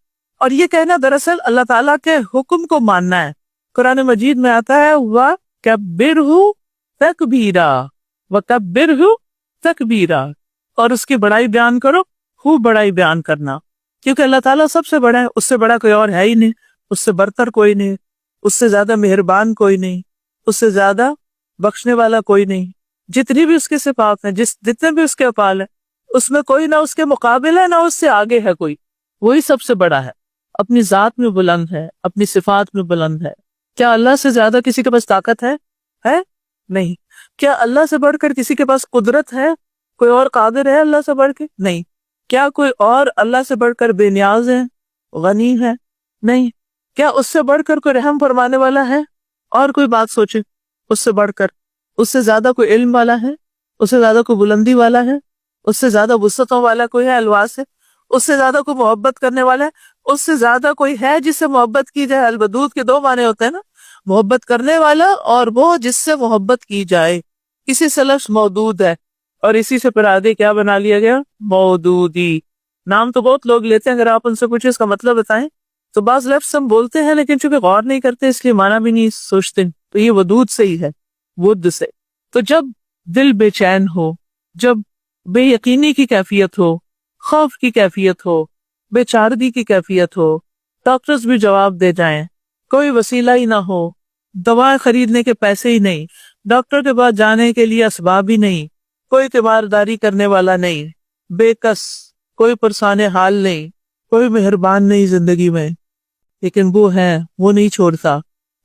اور یہ کہنا دراصل اللہ تعالیٰ کے حکم کو ماننا ہے۔ قرآن مجید میں آتا ہے وَكَبِّرْهُ تَكْبِيرًا، وَكَبِّرْهُ تَكْبِيرًا، اور اس کی بڑائی بیان کرو، خوب بڑائی بیان کرنا، کیونکہ اللہ تعالیٰ سب سے بڑا ہے، اس سے بڑا کوئی اور ہے ہی نہیں، اس سے برتر کوئی نہیں، اس سے زیادہ مہربان کوئی نہیں، اس سے زیادہ بخشنے والا کوئی نہیں۔ جتنی بھی اس کے صفات ہیں، جتنے بھی اس کے افعال ہیں، اس میں کوئی نہ اس کے مقابل ہے نہ اس سے آگے ہے کوئی، وہی سب سے بڑا ہے، اپنی ذات میں بلند ہے، اپنی صفات میں بلند ہے۔ کیا اللہ سے زیادہ کسی کے پاس طاقت ہے؟ نہیں۔ کیا اللہ سے بڑھ کر کسی کے پاس قدرت ہے؟ کوئی اور قادر ہے اللہ سے بڑھ کے؟ نہیں۔ کیا کوئی اور اللہ سے بڑھ کر بے نیاز ہے، غنی ہے؟ نہیں۔ کیا اس سے بڑھ کر کوئی رحم فرمانے والا ہے؟ اور کوئی بات سوچے اس سے بڑھ کر، اس سے زیادہ کوئی علم والا ہے، اس سے زیادہ کوئی بلندی والا ہے، اس سے زیادہ وسعتوں والا کوئی ہے، الواس ہے، اس سے زیادہ کوئی محبت کرنے والا ہے، اس سے زیادہ کوئی ہے جس سے محبت کی جائے؟ الودود کے دو معنی ہوتے ہیں نا، محبت کرنے والا اور وہ جس سے محبت کی جائے، اسی سے لفظ مودود ہے، اور اسی سے پھر آگے کیا بنا لیا گیا؟ مودودی۔ نام تو بہت لوگ لیتے ہیں، اگر آپ ان سے پوچھیں اس کا مطلب بتائیں تو بعض لفظ ہم بولتے ہیں لیکن چونکہ غور نہیں کرتے اس لیے معنی بھی نہیں سوچتے، تو یہ ودود سے ہی ہے، ود سے۔ تو جب دل بے چین ہو، جب بے یقینی کی کیفیت ہو، خوف کی کیفیت ہو، بے چارگی کی کیفیت ہو، ڈاکٹرز بھی جواب دے جائیں، کوئی وسیلہ ہی نہ ہو، دوائیں خریدنے کے پیسے ہی نہیں، ڈاکٹر کے پاس جانے کے لیے اسباب ہی نہیں، کوئی تیمارداری کرنے والا نہیں، بے کس، کوئی پرسان حال نہیں، کوئی مہربان نہیں زندگی میں، لیکن وہ ہے، وہ نہیں چھوڑتا۔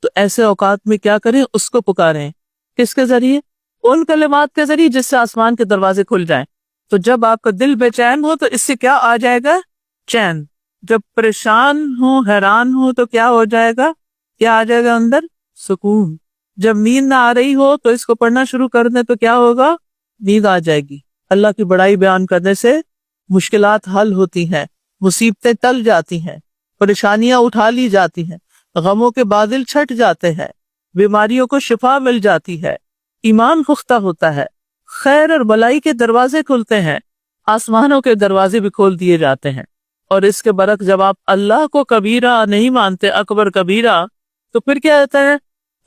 تو ایسے اوقات میں کیا کریں؟ اس کو پکاریں، کس کے ذریعے؟ ان کلمات کے ذریعے جس سے آسمان کے دروازے کھل جائیں۔ تو جب آپ کا دل بے چین ہو تو اس سے کیا آ جائے گا؟ چین۔ جب پریشان ہو، حیران ہو تو کیا ہو جائے گا؟ کیا آ جائے گا اندر؟ سکون۔ جب نیند نہ آ رہی ہو تو اس کو پڑھنا شروع کر دیں تو کیا ہوگا؟ نیند آ جائے گی۔ اللہ کی بڑائی بیان کرنے سے مشکلات حل ہوتی ہیں، مصیبتیں ٹل جاتی ہیں، پریشانیاں اٹھا لی جاتی ہیں، غموں کے بادل چھٹ جاتے ہیں، بیماریوں کو شفا مل جاتی ہے، ایمان پختہ ہوتا ہے، خیر اور بلائی کے دروازے کھلتے ہیں، آسمانوں کے دروازے بھی کھول دیے جاتے ہیں۔ اور اس کے برعکس جب آپ اللہ کو کبیرہ نہیں مانتے، اکبر کبیرہ، تو پھر کیا ہوتا ہے؟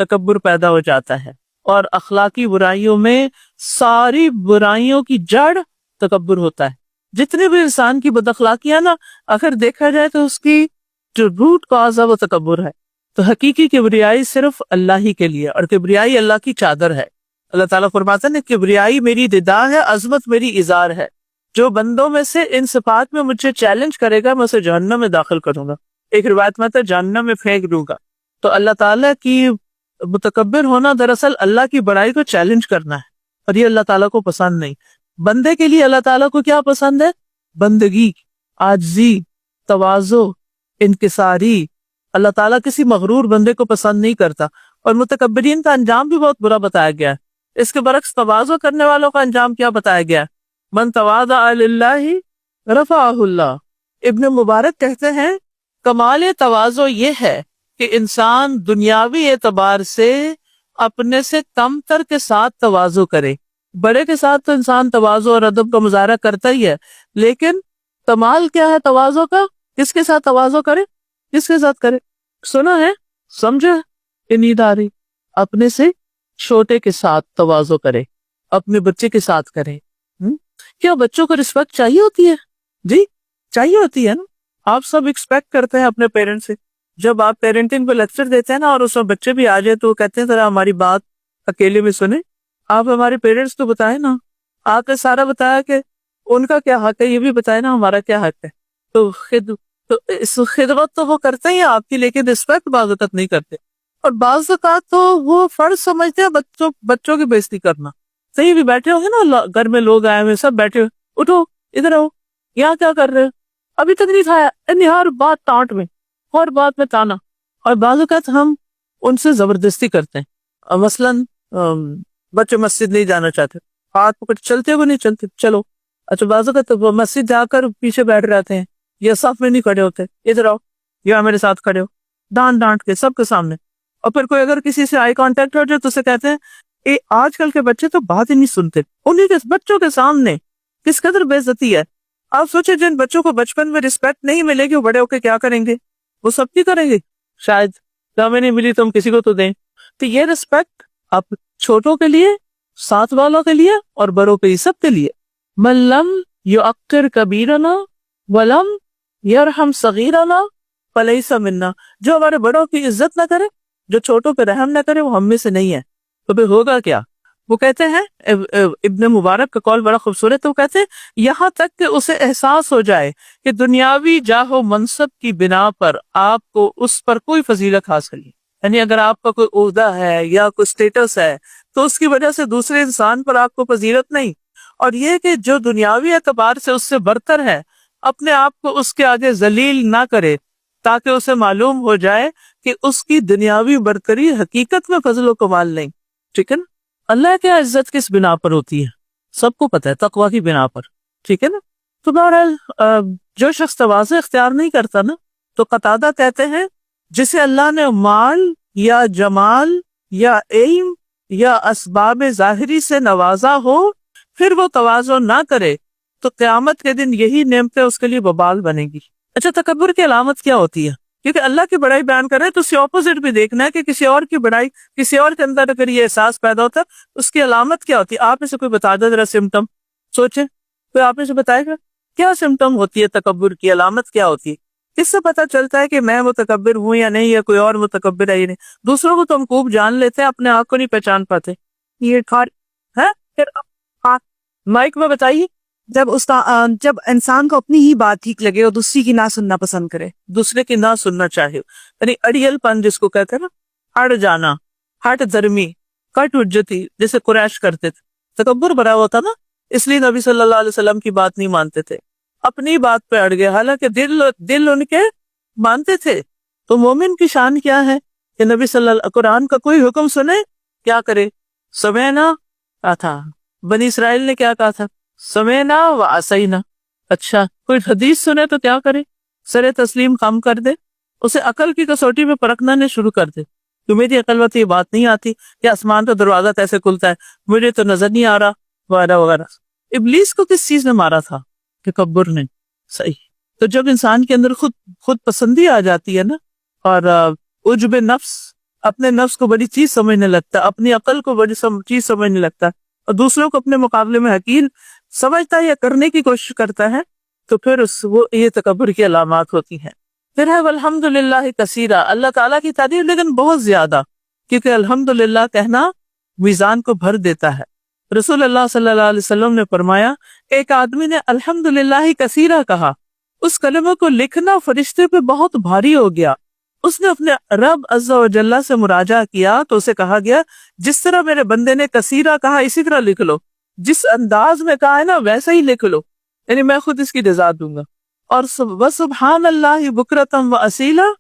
تکبر پیدا ہو جاتا ہے، اور اخلاقی برائیوں میں ساری برائیوں کی جڑ تکبر ہوتا ہے۔ جتنے بھی انسان کی بد اخلاقیاں نا، اگر دیکھا جائے تو اس کی جو روٹ کاز ہے وہ تکبر ہے۔ تو حقیقی کبریائی صرف اللہ ہی کے لیے، اور کبریائی اللہ کی چادر ہے۔ اللہ تعالیٰ فرماتا ہے کبریائی میری ردا ہے، عظمت میری ازار ہے۔ جو بندوں میں سے ان صفات میں مجھے چیلنج کرے گا میں اسے جہنم میں داخل کروں گا. ایک روایت میں جہنم میں پھینک دوں گا. تو اللہ تعالیٰ کی متکبر ہونا دراصل اللہ کی بڑائی کو چیلنج کرنا ہے، اور یہ اللہ تعالیٰ کو پسند نہیں. بندے کے لیے اللہ تعالیٰ کو کیا پسند ہے؟ بندگی، عاجزی، تواضع، انکساری. اللہ تعالیٰ کسی مغرور بندے کو پسند نہیں کرتا، اور متکبرین کا انجام بھی بہت برا بتایا گیا ہے. اس کے برعکس تواضع کرنے والوں کا انجام کیا بتایا گیا ہے؟ من تواضع للہ رفعہ اللہ. ابن مبارک کہتے ہیں کمال تواضع یہ ہے کہ انسان دنیاوی اعتبار سے اپنے سے کم تر کے ساتھ تواضع کرے. بڑے کے ساتھ تو انسان تواضع اور ادب کا مظاہرہ کرتا ہی ہے، لیکن کمال کیا ہے تواضع کا؟ کس کے ساتھ تواضع کرے؟ کس کے ساتھ کرے؟ سنا ہے، سمجھا کہ نیند آ رہی؟ اپنے سے چھوٹے کے ساتھ تواضع کرے، اپنے بچے کے ساتھ کرے. کیا بچوں کو رسپیکٹ چاہیے ہوتی ہے؟ جی چاہیے ہوتی ہے نا. آپ سب ایکسپیکٹ کرتے ہیں اپنے پیرنٹ سے. جب آپ پیرنٹنگ پہ لیکچر دیتے ہیں نا اور اس میں بچے بھی آ جائے تو وہ کہتے ہیں ذرا ہماری بات اکیلے میں سنیں. آپ ہمارے پیرنٹس کو بتائیں نا، آپ نے سارا بتایا کہ ان کا کیا حق ہے، یہ بھی بتائیں نا ہمارا کیا حق ہے. تو اس خدمت تو وہ کرتے ہیں آپ کی، لیکن رسپیکٹ بعض اوقات نہیں کرتے. اور بعض اوقات تو وہ فرض سمجھتے ہیں بچوں کی بےزتی کرنا. صحیح بھی بیٹھے ہوں گے نا، گھر میں لوگ آئے ہوئے سب بیٹھے ہوئے، اٹھو ادھر آؤ، یہاں کیا کر رہے ہو، ابھی تک نہیں کھایا، ہر بات ٹانٹ میں، ہر بات میں تانا. اور بعض اوقات ہم ان سے زبردستی کرتے ہیں. مثلاً بچے مسجد نہیں جانا چاہتے، ہاتھ پکڑ چلتے وہ نہیں چلتے، چلو. اچھا بعض اوقات وہ مسجد جا کر پیچھے بیٹھ جاتے ہیں یا صف میں نہیں کھڑے ہوتے، ادھر آؤ یا میرے ساتھ کھڑے ہو، ڈانٹ کے سب کے سامنے. اور پھر کوئی اگر کسی سے آئی کانٹیکٹ ہو جائے تو اسے کہتے ہیں آج کل کے بچے تو بات ہی نہیں سنتے. انہیں کے بچوں کے سامنے کس قدر بے عزتی ہے. آپ سوچیں جن بچوں کو بچپن میں رسپیکٹ نہیں ملے گی وہ بڑے ہو کے کیا کریں گے؟ وہ سب کی کریں گے. شاید ہمیں نہیں ملی تو ہم کسی کو تو دیں. تو یہ رسپیکٹ آپ چھوٹوں کے لیے، ساتھ والوں کے لیے اور بڑوں کے لیے، سب کے لیے. من لم یعقر کبیرنا ولم یرحم صغیرنا فلیس منا. جو ہمارے بڑوں کی عزت نہ کرے، جو چھوٹوں پہ رحم نہ کرے، وہ ہم میں سے نہیں ہے. تو پھر ہوگا کیا؟ وہ کہتے ہیں ابن مبارک کا قول بڑا خوبصورت ہے. وہ کہتے ہیں یہاں تک کہ اسے احساس ہو جائے کہ دنیاوی جاہ و منصب کی بنا پر آپ کو اس پر کوئی فضیلت حاصل ہے. یعنی اگر آپ کا کوئی عہدہ ہے یا کوئی سٹیٹس ہے تو اس کی وجہ سے دوسرے انسان پر آپ کو فضیلت نہیں. اور یہ کہ جو دنیاوی اعتبار سے اس سے برتر ہے، اپنے آپ کو اس کے آگے ذلیل نہ کرے تاکہ اسے معلوم ہو جائے کہ اس کی دنیاوی برتری حقیقت میں فضل و کمال نہیں. ٹھیک ہے نا؟ اللہ کی عزت کس بنا پر ہوتی ہے سب کو پتہ ہے، تقویٰ کی بنا پر. ٹھیک ہے نا؟ تو بہرحال جو شخص تواضع اختیار نہیں کرتا نا، تو قتادہ کہتے ہیں جسے اللہ نے مال یا جمال یا علم یا اسباب ظاہری سے نوازا ہو، پھر وہ تواضع نہ کرے تو قیامت کے دن یہی نعمتیں اس کے لیے وبال بنے گی. اچھا تکبر کی علامت کیا ہوتی ہے؟ کیونکہ اللہ کی بڑائی بیان کر رہے ہیں تو اس کے اپوزٹ بھی دیکھنا ہے کہ کسی اور کی بڑائی، کسی اور کے اندر اگر یہ احساس پیدا ہوتا ہے اس کی علامت کیا ہوتی ہے. آپ میں سے کوئی بتا دے ذرا سمٹم، سوچیں کوئی آپ میں سے بتائے گا کیا سمٹم ہوتی ہے تکبر کی، علامت کیا ہوتی ہے؟ اس سے پتہ چلتا ہے کہ میں متکبر ہوں یا نہیں، یا کوئی اور متکبر ہے یا نہیں. دوسروں کو تو ہم خوب جان لیتے ہیں، اپنے آپ کو نہیں پہچان پاتے. یہ ہے پھر مائک میں بتائیے. جب انسان کو اپنی ہی بات ٹھیک لگے اور دوسری کی نہ سننا پسند کرے، دوسرے کی نہ سننا چاہے، یعنی اڑیل پن جس کو کہتے ہیں نا، اڑ جانا، ہٹ درمی، کٹ حجتی، جیسے قریش کرتے تھے. تکبر بڑا ہوتا نا، اس لیے نبی صلی اللہ علیہ وسلم کی بات نہیں مانتے تھے، اپنی بات پہ اڑ گئے، حالانکہ دل ان کے مانتے تھے. تو مومن کی شان کیا ہے کہ نبی صلی اللہ قرآن کا کوئی حکم سنے کیا کرے؟ سمینا تھا. بنی اسرائیل نے کیا کہا تھا؟ سمینا و عصینا. اچھا کوئی حدیث سنے تو کیا کرے؟ سر تسلیم خم کر دے، اسے عقل کی کسوٹی میں پرکھنا نے شروع کر دے کہ میری عقل میں تو یہ بات نہیں آتی کہ آسمان تو دروازہ کیسے کھلتا ہے، مجھے تو نظر نہیں آ رہا، وغیرہ وغیرہ. ابلیس کو کس چیز نے مارا تھا؟ تکبر نے. صحیح. تو جب انسان کے اندر خود پسندی آ جاتی ہے نا، اور عجب نفس، اپنے نفس کو بڑی چیز سمجھنے لگتا ہے، اپنی عقل کو بڑی چیز سمجھنے لگتا ہے، اور دوسروں کو اپنے مقابلے میں حقیر سمجھتا ہے یا کرنے کی کوشش کرتا ہے، تو پھر وہ یہ تکبر کی علامات ہوتی ہیں. پھر ہے الحمدللہ کثیرہ، اللہ تعالیٰ کی تعریف لیکن بہت زیادہ، کیونکہ الحمدللہ کہنا میزان کو بھر دیتا ہے. رسول اللہ صلی اللہ علیہ وسلم نے فرمایا ایک آدمی نے الحمدللہ کثیرہ کہا، اس کلمہ کو لکھنا فرشتے پہ بہت بھاری ہو گیا۔ اس نے اپنے رب عز و جل سے مراجعہ کیا تو اسے کہا گیا جس طرح میرے بندے نے کثیرہ کہا اسی طرح لکھ لو، جس انداز میں کہا ہے نا ویسا ہی لکھ لو، یعنی میں خود اس کی جزا دوں گا۔ اور سبحان اللہ بکرتم و اصیلا،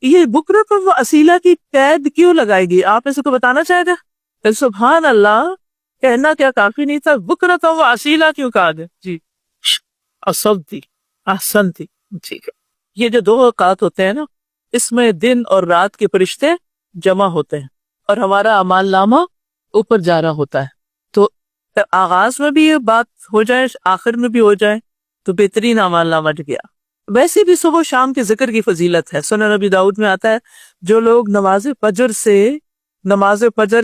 یہ بکرتم و اصیلا کی قید کیوں لگائی گئی؟ آپ اسے کو بتانا چاہے گا؟ سبحان اللہ کہنا کیا کافی نہیں تھا؟ بکرتم و اصیلا کیوں کہا گیا؟ جی اصبتی احسنتی، ٹھیک ہے۔ یہ جو 2 اوقات ہوتے ہیں نا، اس میں دن اور رات کے فرشتے جمع ہوتے ہیں اور ہمارا اعمال نامہ اوپر جا رہا ہوتا ہے۔ تو آغاز میں بھی یہ بات ہو جائے، آخر میں بھی ہو جائے تو بہترین اعمال نامہ گیا۔ ویسے بھی صبح و شام کے ذکر کی فضیلت ہے۔ سنن نبی داؤد میں آتا ہے جو لوگ نماز فجر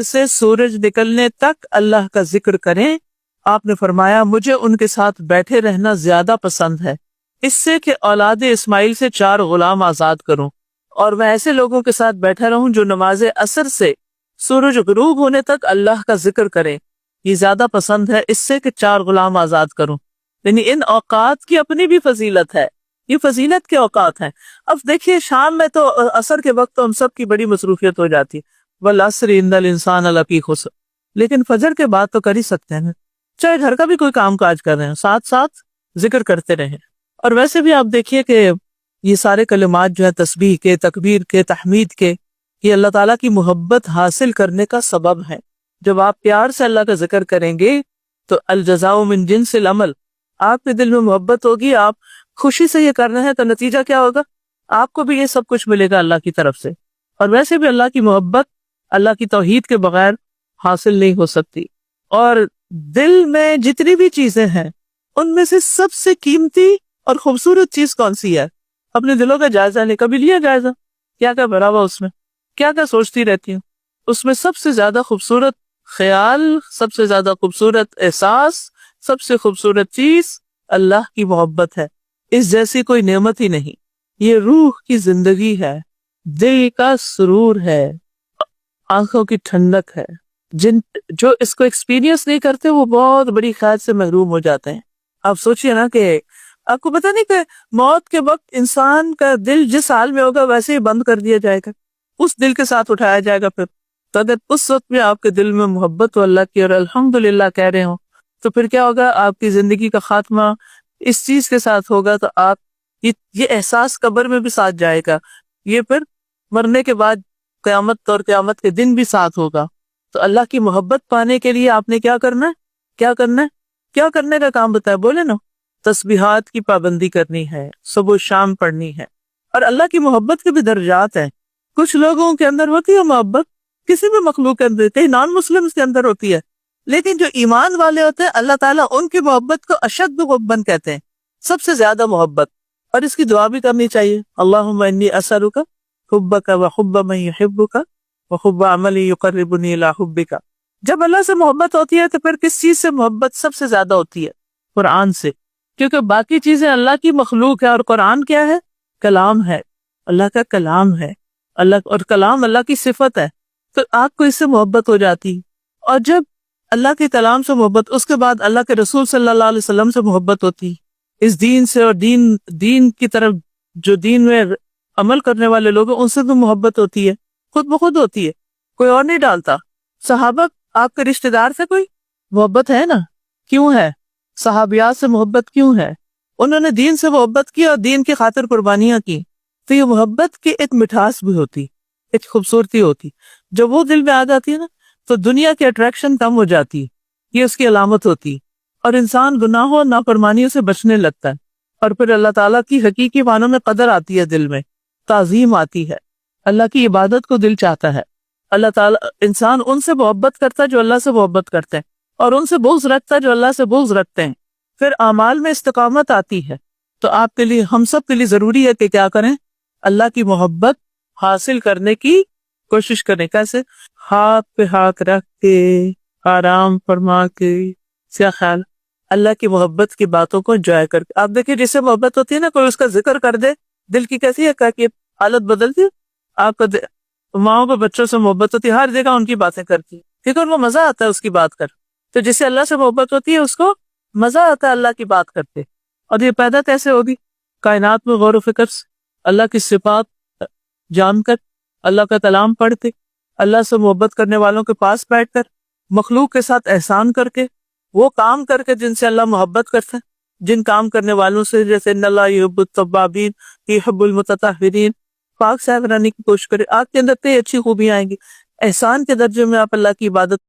سے سورج نکلنے تک اللہ کا ذکر کریں، آپ نے فرمایا مجھے ان کے ساتھ بیٹھے رہنا زیادہ پسند ہے اس سے کہ اولاد اسماعیل سے 4 غلام آزاد کروں، اور میں ایسے لوگوں کے ساتھ بیٹھا رہوں جو نماز عصر سے سورج غروب ہونے تک اللہ کا ذکر کریں، یہ زیادہ پسند ہے اس سے کہ 4 غلام آزاد کروں۔ یعنی ان اوقات کی اپنی بھی فضیلت ہے، یہ فضیلت کے اوقات ہیں۔ اب دیکھیے شام میں تو عصر کے وقت تو ہم سب کی بڑی مصروفیت ہو جاتی ہے، والعصر ان الانسان لفی خسر، لیکن فجر کے بعد تو کر ہی سکتے ہیں، چاہے گھر کا بھی کوئی کام کاج کر رہے ہیں ساتھ ساتھ ذکر کرتے رہیں۔ اور ویسے بھی آپ دیکھیے کہ یہ سارے کلمات جو ہے تسبیح کے، تکبیر کے، تحمید کے، یہ اللہ تعالیٰ کی محبت حاصل کرنے کا سبب ہے۔ جب آپ پیار سے اللہ کا ذکر کریں گے تو الجزاء من جنس العمل، آپ کے دل میں محبت ہوگی، آپ خوشی سے یہ کر رہے ہیں تو نتیجہ کیا ہوگا؟ آپ کو بھی یہ سب کچھ ملے گا اللہ کی طرف سے۔ اور ویسے بھی اللہ کی محبت اللہ کی توحید کے بغیر حاصل نہیں ہو سکتی۔ اور دل میں جتنی بھی چیزیں ہیں ان میں سے سب سے قیمتی اور خوبصورت چیز کون سی ہے؟ اپنے دلوں کا جائزہ لیں، کبھی لیا جائزہ کیا کیا بھرا ہوا اس میں، کیا کیا سوچتی رہتی ہوں؟ اس میں سب سے زیادہ خوبصورت خیال، سب سے زیادہ خوبصورت احساس، سب سے خوبصورت چیز اللہ کی محبت ہے۔ اس جیسی کوئی نعمت ہی نہیں، یہ روح کی زندگی ہے، دل کا سرور ہے، آنکھوں کی ٹھنڈک ہے۔ جو اس کو ایکسپیرینس نہیں کرتے وہ بہت بڑی خیر سے محروم ہو جاتے ہیں۔ آپ سوچئے نا کہ آپ کو پتہ نہیں کہ موت کے وقت انسان کا دل جس حال میں ہوگا ویسے ہی بند کر دیا جائے گا، اس دل کے ساتھ اٹھایا جائے گا۔ پھر تو اگر اس وقت میں آپ کے دل میں محبت ہو اللہ کی اور الحمدللہ کہہ رہے ہوں تو پھر کیا ہوگا؟ آپ کی زندگی کا خاتمہ اس چیز کے ساتھ ہوگا تو آپ یہ احساس قبر میں بھی ساتھ جائے گا، یہ پھر مرنے کے بعد قیامت اور قیامت کے دن بھی ساتھ ہوگا۔ تو اللہ کی محبت پانے کے لیے آپ نے کیا کرنا ہے؟ کیا کرنا ہے؟ کیا کرنے کا کام بتایا؟ بولے نا، تسبیحات کی پابندی کرنی ہے، صبح و شام پڑھنی ہے۔ اور اللہ کی محبت کے بھی درجات ہیں، کچھ لوگوں کے اندر ہوتی ہے محبت، کسی بھی مخلوق کے اندر، کئی نان مسلم کے اندر ہوتی ہے، لیکن جو ایمان والے ہوتے ہیں اللہ تعالیٰ ان کی محبت کو اشد حباً کہتے ہیں، سب سے زیادہ محبت۔ اور اس کی دعا بھی کرنی چاہیے، اللہم انی اسألک حبک وحب من یحبک وحب عمل یقربنی الی حبک۔ جب اللہ سے محبت ہوتی ہے تو پھر کس چیز سے محبت سب سے زیادہ ہوتی ہے؟ قرآن سے، کیونکہ باقی چیزیں اللہ کی مخلوق ہے اور قرآن کیا ہے؟ کلام ہے، اللہ کا کلام ہے، اور کلام اللہ کی صفت ہے، تو آپ کو اس سے محبت ہو جاتی۔ اور جب اللہ کے کلام سے محبت، اس کے بعد اللہ کے رسول صلی اللہ علیہ وسلم سے محبت ہوتی، اس دین سے، اور دین کی طرف جو دین میں عمل کرنے والے لوگ ہیں ان سے بھی محبت ہوتی ہے، خود بخود ہوتی ہے، کوئی اور نہیں ڈالتا۔ صحابہ آپ کے رشتہ دار سے کوئی محبت ہے نا؟ کیوں ہے؟ صحابیات سے محبت کیوں ہے؟ انہوں نے دین سے محبت کی اور دین کی خاطر قربانیاں کی، تو یہ محبت کی ایک مٹھاس بھی ہوتی، ایک خوبصورتی ہوتی، جب وہ دل میں آ جاتی ہے نا تو دنیا کی اٹریکشن کم ہو جاتی، یہ اس کی علامت ہوتی، اور انسان گناہوں اور نافرمانیوں سے بچنے لگتا ہے، اور پھر اللہ تعالیٰ کی حقیقی معنوں میں قدر آتی ہے، دل میں تعظیم آتی ہے، اللہ کی عبادت کو دل چاہتا ہے۔ اللہ تعالیٰ انسان ان سے محبت کرتا ہے جو اللہ سے محبت کرتے ہیں، اور ان سے بغض رکھتا ہے جو اللہ سے بغض رکھتے ہیں، پھر اعمال میں استقامت آتی ہے۔ تو آپ کے لیے، ہم سب کے لیے ضروری ہے کہ کیا کریں؟ اللہ کی محبت حاصل کرنے کی کوشش کریں۔ کیسے؟ ہاتھ پہ ہاتھ رکھ کے، آرام فرما کے، کیا خیال؟ اللہ کی محبت کی باتوں کو انجوائے کر کے۔ آپ دیکھیں جس سے محبت ہوتی ہے نا، کوئی اس کا ذکر کر دے، دل کی کیسی ہے کہ حالت بدلتی ہے۔ آپ کو ماؤں کو بچوں سے محبت ہوتی ہے، ہر جگہ ان کی باتیں کرتی ہے، کیونکہ ان کو مزہ آتا ہے اس کی بات کر۔ تو جسے اللہ سے محبت ہوتی ہے اس کو مزہ آتا ہے اللہ کی بات کرتے. اور یہ پیدا کیسے ہوگی؟ کائنات میں غور و فکر سے، اللہ کی صفات جان کر، اللہ کا کلام پڑھ کے، اللہ سے محبت کرنے والوں کے پاس بیٹھ کر، مخلوق کے ساتھ احسان کر کے، وہ کام کر کے جن سے اللہ محبت کرتا ہے، جن کام کرنے والوں سے جیسے ان اللہ یحب التوابین یحب المتطہرین، پاک صاحب رہنے کی کوشش کرے. آپ کے اندر اتنی اچھی خوبیاں آئیں گی. احسان کے درجے میں آپ اللہ کی عبادت